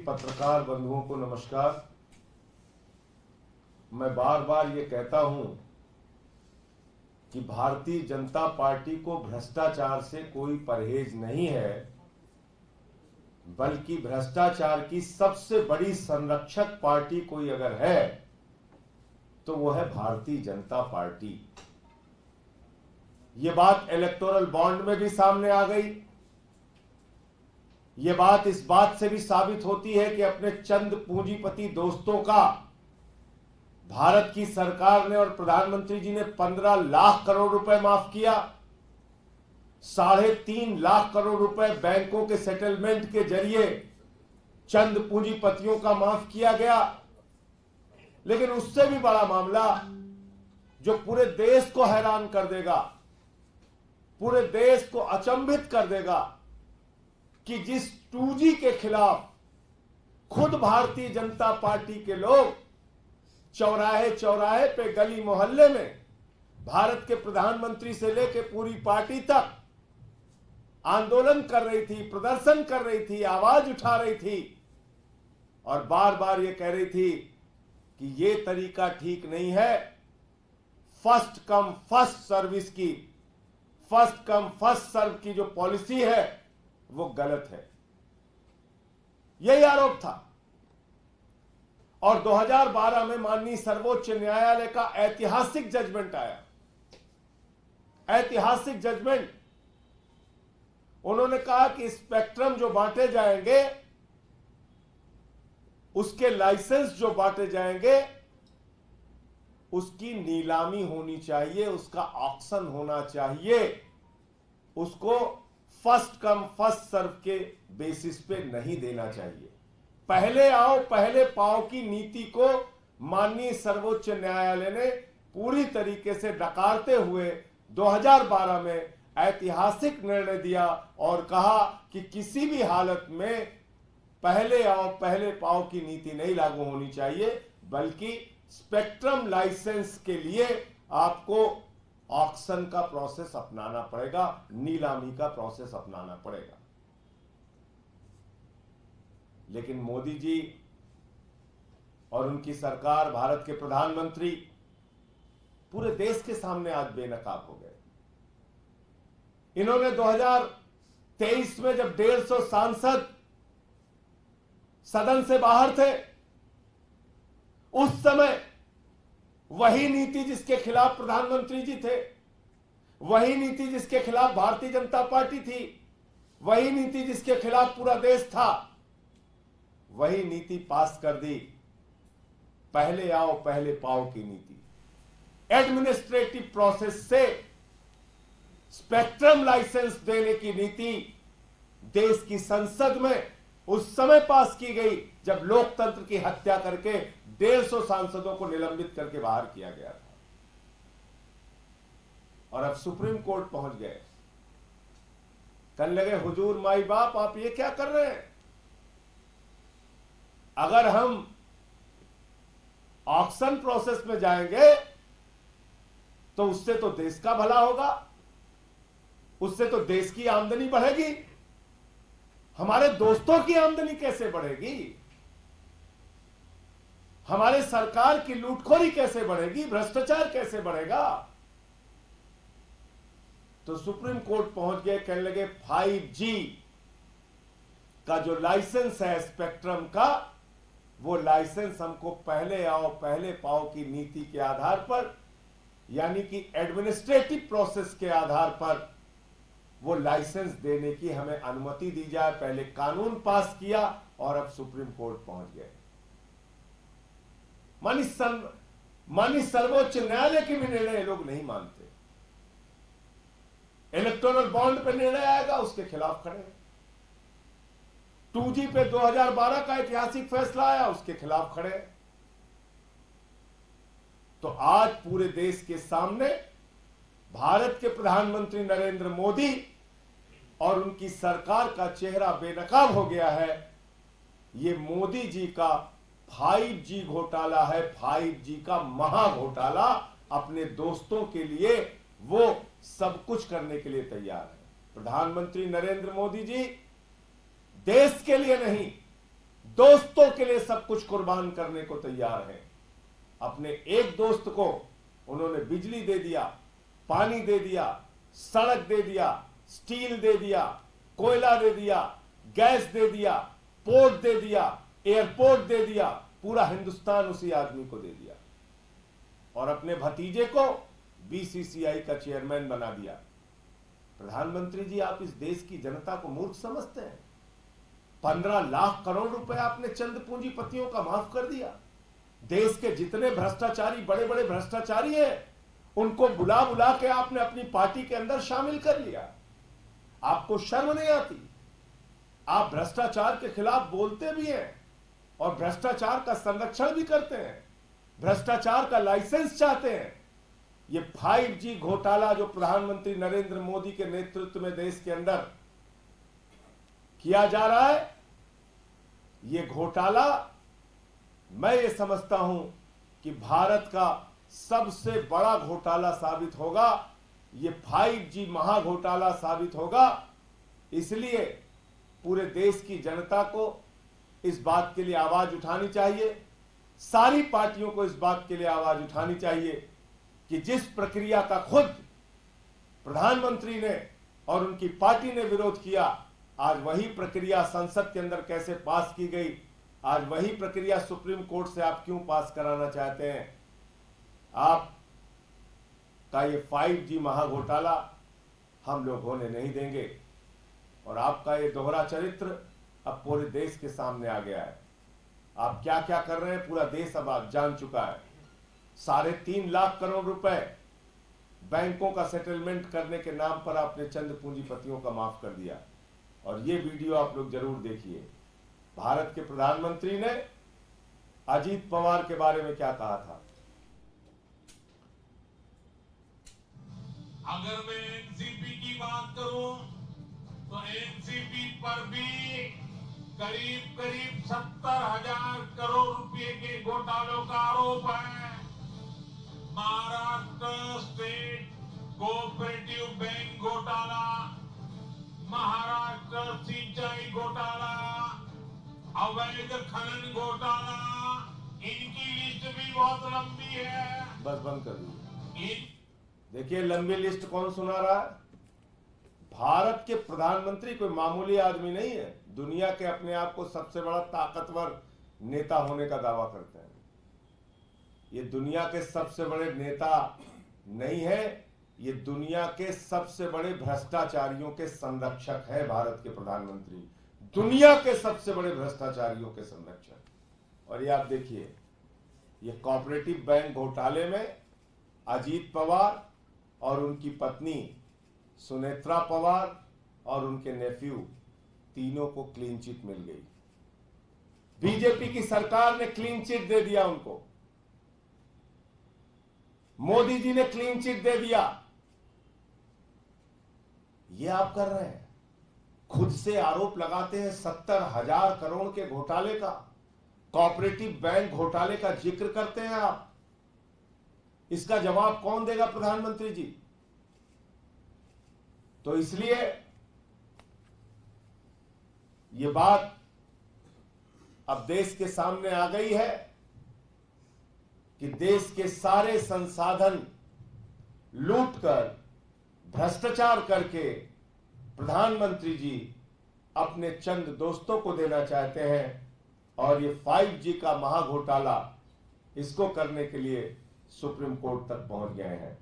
पत्रकार बंधुओं को नमस्कार। मैं बार बार ये कहता हूं कि भारतीय जनता पार्टी को भ्रष्टाचार से कोई परहेज नहीं है, बल्कि भ्रष्टाचार की सबसे बड़ी संरक्षक पार्टी कोई अगर है तो वो है भारतीय जनता पार्टी। ये बात इलेक्टोरल बॉन्ड में भी सामने आ गई। ये बात इस बात से भी साबित होती है कि अपने चंद पूंजीपति दोस्तों का भारत की सरकार ने और प्रधानमंत्री जी ने 15 लाख करोड़ रुपए माफ किया। 3.5 लाख करोड़ रुपए बैंकों के सेटलमेंट के जरिए चंद पूंजीपतियों का माफ किया गया। लेकिन उससे भी बड़ा मामला जो पूरे देश को हैरान कर देगा, पूरे देश को अचंभित कर देगा कि जिस 2G के खिलाफ खुद भारतीय जनता पार्टी के लोग चौराहे चौराहे पे, गली मोहल्ले में भारत के प्रधानमंत्री से लेकर पूरी पार्टी तक आंदोलन कर रही थी, प्रदर्शन कर रही थी, आवाज उठा रही थी और बार बार ये कह रही थी कि ये तरीका ठीक नहीं है। फर्स्ट कम फर्स्ट सर्विस की, फर्स्ट कम फर्स्ट सर्व की जो पॉलिसी है वो गलत है, यही आरोप था। और 2012 में माननीय सर्वोच्च न्यायालय का ऐतिहासिक जजमेंट आया, ऐतिहासिक जजमेंट। उन्होंने कहा कि स्पेक्ट्रम जो बांटे जाएंगे, उसके लाइसेंस जो बांटे जाएंगे, उसकी नीलामी होनी चाहिए, उसका ऑक्शन होना चाहिए, उसको फर्स्ट कम फर्स्ट सर्व के बेसिस पे नहीं देना चाहिए। पहले आओ पहले पाओ की नीति को माननीय सर्वोच्च न्यायालय ने पूरी तरीके से नकारते हुए 2012 में ऐतिहासिक निर्णय दिया और कहा कि किसी भी हालत में पहले आओ पहले पाओ की नीति नहीं लागू होनी चाहिए, बल्कि स्पेक्ट्रम लाइसेंस के लिए आपको ऑक्शन का प्रोसेस अपनाना पड़ेगा, नीलामी का प्रोसेस अपनाना पड़ेगा। लेकिन मोदी जी और उनकी सरकार, भारत के प्रधानमंत्री पूरे देश के सामने आज बेनकाब हो गए। इन्होंने 2023 में जब 150 सांसद सदन से बाहर थे, उस समय वही नीति जिसके खिलाफ प्रधानमंत्री जी थे, वही नीति जिसके खिलाफ भारतीय जनता पार्टी थी, वही नीति जिसके खिलाफ पूरा देश था, वही नीति पास कर दी। पहले आओ पहले पाओ की नीति, एडमिनिस्ट्रेटिव प्रोसेस से स्पेक्ट्रम लाइसेंस देने की नीति देश की संसद में उस समय पास की गई जब लोकतंत्र की हत्या करके 150 सांसदों को निलंबित करके बाहर किया गया था। और अब सुप्रीम कोर्ट पहुंच गए। कहने लगे, हुजूर माई बाप, आप ये क्या कर रहे हैं? अगर हम ऑक्शन प्रोसेस में जाएंगे तो उससे तो देश का भला होगा, उससे तो देश की आमदनी बढ़ेगी, हमारे दोस्तों की आमदनी कैसे बढ़ेगी, हमारे सरकार की लूटखोरी कैसे बढ़ेगी, भ्रष्टाचार कैसे बढ़ेगा? तो सुप्रीम कोर्ट पहुंच गए। कहने लगे 5G का जो लाइसेंस है स्पेक्ट्रम का, वो लाइसेंस हमको पहले आओ पहले पाओ की नीति के आधार पर, यानी कि एडमिनिस्ट्रेटिव प्रोसेस के आधार पर वो लाइसेंस देने की हमें अनुमति दी जाए। पहले कानून पास किया और अब सुप्रीम कोर्ट पहुंच गए। मानी सर्वोच्च न्यायालय के भी निर्णय लोग नहीं मानते। इलेक्टोरल बॉन्ड पे निर्णय आएगा, उसके खिलाफ खड़े। 2G पे 2012 का ऐतिहासिक फैसला आया, उसके खिलाफ खड़े। तो आज पूरे देश के सामने भारत के प्रधानमंत्री नरेंद्र मोदी और उनकी सरकार का चेहरा बेनकाब हो गया है। ये मोदी जी का 5G घोटाला है, 5G का महा घोटाला। अपने दोस्तों के लिए वो सब कुछ करने के लिए तैयार है। प्रधानमंत्री नरेंद्र मोदी जी देश के लिए नहीं, दोस्तों के लिए सब कुछ कुर्बान करने को तैयार हैं। अपने एक दोस्त को उन्होंने बिजली दे दिया, पानी दे दिया, सड़क दे दिया, स्टील दे दिया, कोयला दे दिया, गैस दे दिया, पोर्ट दे दिया, एयरपोर्ट दे दिया, पूरा हिंदुस्तान उसी आदमी को दे दिया। और अपने भतीजे को बीसीसीआई का चेयरमैन बना दिया। प्रधानमंत्री जी, आप इस देश की जनता को मूर्ख समझते हैं? 15 लाख करोड़ रुपए आपने चंद पूंजीपतियों का माफ कर दिया। देश के जितने भ्रष्टाचारी, बड़े बड़े भ्रष्टाचारी हैं, उनको बुला बुला के आपने अपनी पार्टी के अंदर शामिल कर लिया। आपको शर्म नहीं आती? आप भ्रष्टाचार के खिलाफ बोलते भी हैं और भ्रष्टाचार का संरक्षण भी करते हैं, भ्रष्टाचार का लाइसेंस चाहते हैं। ये 5G घोटाला जो प्रधानमंत्री नरेंद्र मोदी के नेतृत्व में देश के अंदर किया जा रहा है, ये घोटाला मैं ये समझता हूं कि भारत का सबसे बड़ा घोटाला साबित होगा। ये 5G महाघोटाला साबित होगा। इसलिए पूरे देश की जनता को इस बात के लिए आवाज उठानी चाहिए, सारी पार्टियों को इस बात के लिए आवाज उठानी चाहिए कि जिस प्रक्रिया का खुद प्रधानमंत्री ने और उनकी पार्टी ने विरोध किया, आज वही प्रक्रिया संसद के अंदर कैसे पास की गई, आज वही प्रक्रिया सुप्रीम कोर्ट से आप क्यों पास कराना चाहते हैं? आप का ये 5G महाघोटाला हम लोग होने नहीं देंगे। और आपका ये दोहरा चरित्र अब पूरे देश के सामने आ गया है। आप क्या क्या कर रहे हैं पूरा देश अब आप जान चुका है। 3.5 लाख करोड़ रुपए बैंकों का सेटलमेंट करने के नाम पर आपने चंद पूंजीपतियों का माफ कर दिया। और ये वीडियो आप लोग जरूर देखिए। भारत के प्रधानमंत्री ने अजीत पवार के बारे में क्या कहा था। अगर मैं एनसीपी की बात करूं तो एनसीपी पर भी करीब 70,000 करोड़ रुपए के घोटालों का आरोप है। महाराष्ट्र स्टेट कोऑपरेटिव बैंक घोटाला, महाराष्ट्र सिंचाई घोटाला, अवैध खनन घोटाला, इनकी लिस्ट भी बहुत लंबी है। बस बंद कर दीजिए। देखिए लंबी लिस्ट कौन सुना रहा है? भारत के प्रधानमंत्री कोई मामूली आदमी नहीं है। दुनिया के अपने आप को सबसे बड़ा ताकतवर नेता होने का दावा करते हैं। ये दुनिया के सबसे बड़े नेता नहीं है, ये दुनिया के सबसे बड़े भ्रष्टाचारियों के संरक्षक है। भारत के प्रधानमंत्री दुनिया के सबसे बड़े भ्रष्टाचारियों के संरक्षक। और ये आप देखिए, ये कोऑपरेटिव बैंक घोटाले में अजीत पवार और उनकी पत्नी सुनेत्रा पवार और उनके नेफ्यू तीनों को क्लीन चिट मिल गई। बीजेपी की सरकार ने क्लीन चिट दे दिया उनको। मोदी जी ने क्लीन चिट दे दिया। ये आप कर रहे हैं, खुद से आरोप लगाते हैं 70,000 करोड़ के घोटाले का, कोऑपरेटिव बैंक घोटाले का जिक्र करते हैं आप। इसका जवाब कौन देगा? प्रधानमंत्री जी। तो इसलिए ये बात अब देश के सामने आ गई है कि देश के सारे संसाधन लूटकर, भ्रष्टाचार करके प्रधानमंत्री जी अपने चंद दोस्तों को देना चाहते हैं। और ये 5G का महाघोटाला, इसको करने के लिए सुप्रीम कोर्ट तक पहुंच गए हैं।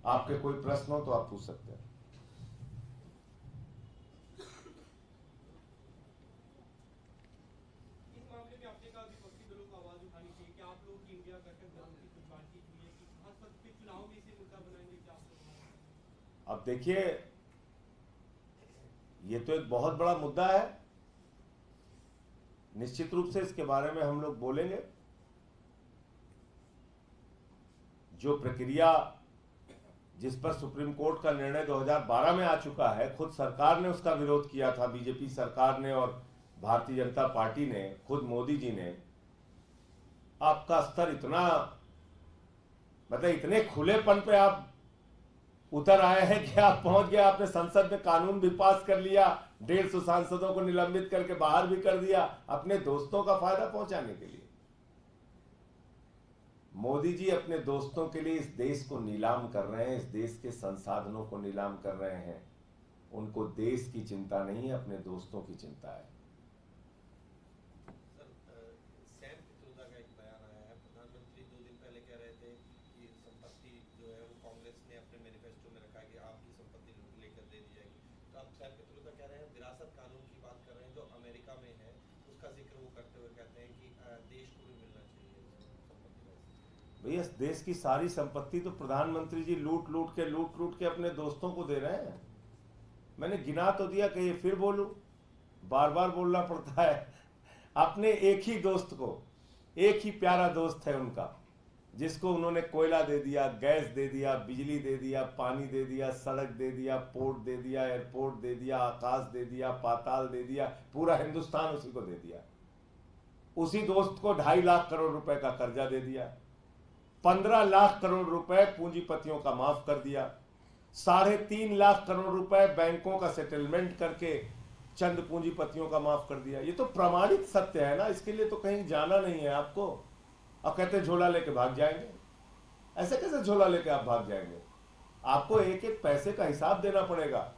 आपके कोई प्रश्न हो तो आप पूछ सकते हैं। इस मामले में आपने कहा विपक्षी दलों को आवाज उठानी चाहिए कि आप लोग इंडिया गठबंधन नाम की कुछ बातचीत हुई है कि खासकर के चुनाव में इसे मुद्दा बनाएंगे, क्या आप लोग? अब देखिए, ये तो एक बहुत बड़ा मुद्दा है। निश्चित रूप से इसके बारे में हम लोग बोलेंगे। जो प्रक्रिया जिस पर सुप्रीम कोर्ट का निर्णय 2012 में आ चुका है, खुद सरकार ने उसका विरोध किया था, बीजेपी सरकार ने और भारतीय जनता पार्टी ने, खुद मोदी जी ने। आपका स्तर इतना, मतलब इतने खुलेपन पे आप उतर आए हैं कि आप पहुंच गए, आपने संसद में कानून भी पास कर लिया, 150 सांसदों को निलंबित करके बाहर भी कर दिया अपने दोस्तों का फायदा पहुंचाने के लिए। मोदी जी अपने दोस्तों के लिए इस देश को नीलाम कर रहे हैं, इस देश के संसाधनों को नीलाम कर रहे हैं। उनको देश की चिंता नहीं है, अपने दोस्तों की चिंता है। सैम पित्रोदा का एक बयान आया है। प्रधानमंत्री 2 दिन पहले कह रहे थे कि संपत्ति जो है वो कांग्रेस ने अपने मैनिफेस्टो में रखा है कि आपकी संपत्ति लेकर दे दी जाएगी। तो आप सैम पित्रोदा कह रहे हैं विरासत कानून की बात कर रहे हैं जो अमेरिका में है, उसका जिक्र वो करते हुए कहते हैं कि देश को भी मिलना चाहिए संपत्ति। भैया इस देश की सारी संपत्ति तो प्रधानमंत्री जी लूट लूट के अपने दोस्तों को दे रहे हैं। मैंने गिना तो दिया, कहिए फिर बोलूं, बार बार बोलना पड़ता है। अपने एक ही दोस्त को, एक ही प्यारा दोस्त है उनका, जिसको उन्होंने कोयला दे दिया, गैस दे दिया, बिजली दे दिया, पानी दे दिया, सड़क दे दिया, पोर्ट दे दिया, एयरपोर्ट दे दिया, आकाश दे दिया, पाताल दे दिया, पूरा हिंदुस्तान उसी को दे दिया। उसी दोस्त को 2.5 लाख करोड़ रुपए का कर्जा दे दिया, 15 लाख करोड़ रुपए पूंजीपतियों का माफ कर दिया, 3.5 लाख करोड़ रुपए बैंकों का सेटलमेंट करके चंद पूंजीपतियों का माफ कर दिया। ये तो प्रमाणित सत्य है ना, इसके लिए तो कहीं जाना नहीं है आपको। अब कहते झोला लेके भाग जाएंगे, ऐसे कैसे झोला लेके आप भाग जाएंगे? आपको एक एक पैसे का हिसाब देना पड़ेगा।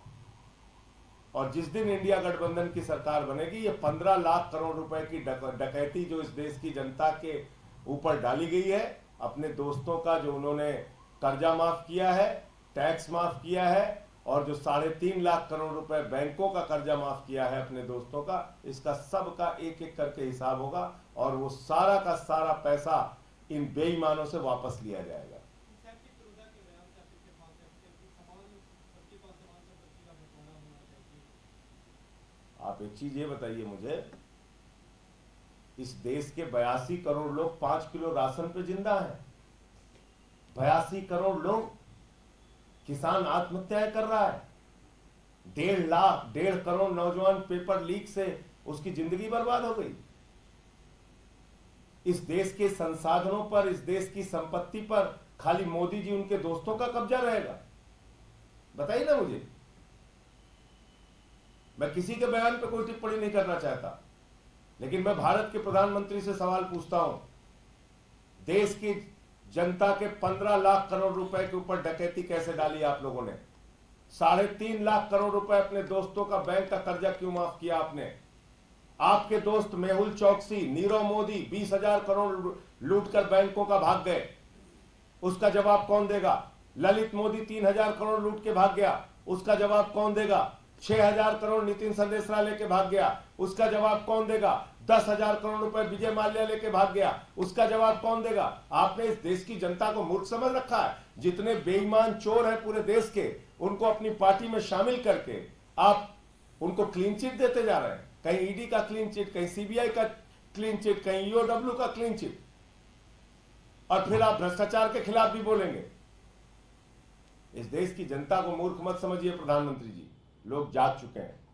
और जिस दिन इंडिया गठबंधन की सरकार बनेगी, ये 15 लाख करोड़ रुपए की डकैती जो इस देश की जनता के ऊपर डाली गई है, अपने दोस्तों का जो उन्होंने कर्जा माफ किया है, टैक्स माफ किया है, और जो 3.5 लाख करोड़ रुपए बैंकों का कर्जा माफ किया है अपने दोस्तों का, इसका सब का एक एक करके हिसाब होगा और वो सारा का सारा पैसा इन बेईमानों से वापस लिया जाएगा। आप एक चीज ये बताइए मुझे, इस देश के 82 करोड़ लोग 5 किलो राशन पे जिंदा हैं। 82 करोड़ लोग, किसान आत्महत्याएं कर रहा है, 1.5 करोड़ नौजवान पेपर लीक से उसकी जिंदगी बर्बाद हो गई। इस देश के संसाधनों पर, इस देश की संपत्ति पर खाली मोदी जी उनके दोस्तों का कब्जा रहेगा? बताइए ना मुझे। मैं किसी के बयान पर कोई टिप्पणी नहीं करना चाहता, लेकिन मैं भारत के प्रधानमंत्री से सवाल पूछता हूं, देश की जनता के 15 लाख करोड़ रुपए के ऊपर डकैती कैसे डाली आप लोगों ने? 3.5 लाख करोड़ रुपए अपने दोस्तों का बैंक का कर्जा क्यों माफ किया आपने? आपके दोस्त मेहुल चौकसी, नीरव मोदी 20,000 करोड़ लूटकर बैंकों का भाग गए, उसका जवाब कौन देगा? ललित मोदी 3,000 करोड़ लूट के भाग गया, उसका जवाब कौन देगा? 6,000 करोड़ नितिन संदेशरा लेके भाग गया, उसका जवाब कौन देगा? 10,000 करोड़ रुपए विजय माल्या लेके भाग गया, उसका जवाब कौन देगा? आपने इस देश की जनता को मूर्ख समझ रखा है। जितने बेईमान चोर हैं पूरे देश के, उनको अपनी पार्टी में शामिल करके आप उनको क्लीन चिट देते जा रहे हैं। कहीं ईडी का क्लीन चिट, कहीं सीबीआई का क्लीन चिट, कहीं ईओडब्ल्यू का क्लीन चिट, और फिर आप भ्रष्टाचार के खिलाफ भी बोलेंगे। इस देश की जनता को मूर्ख मत समझिए प्रधानमंत्री जी, लोग जाग चुके हैं।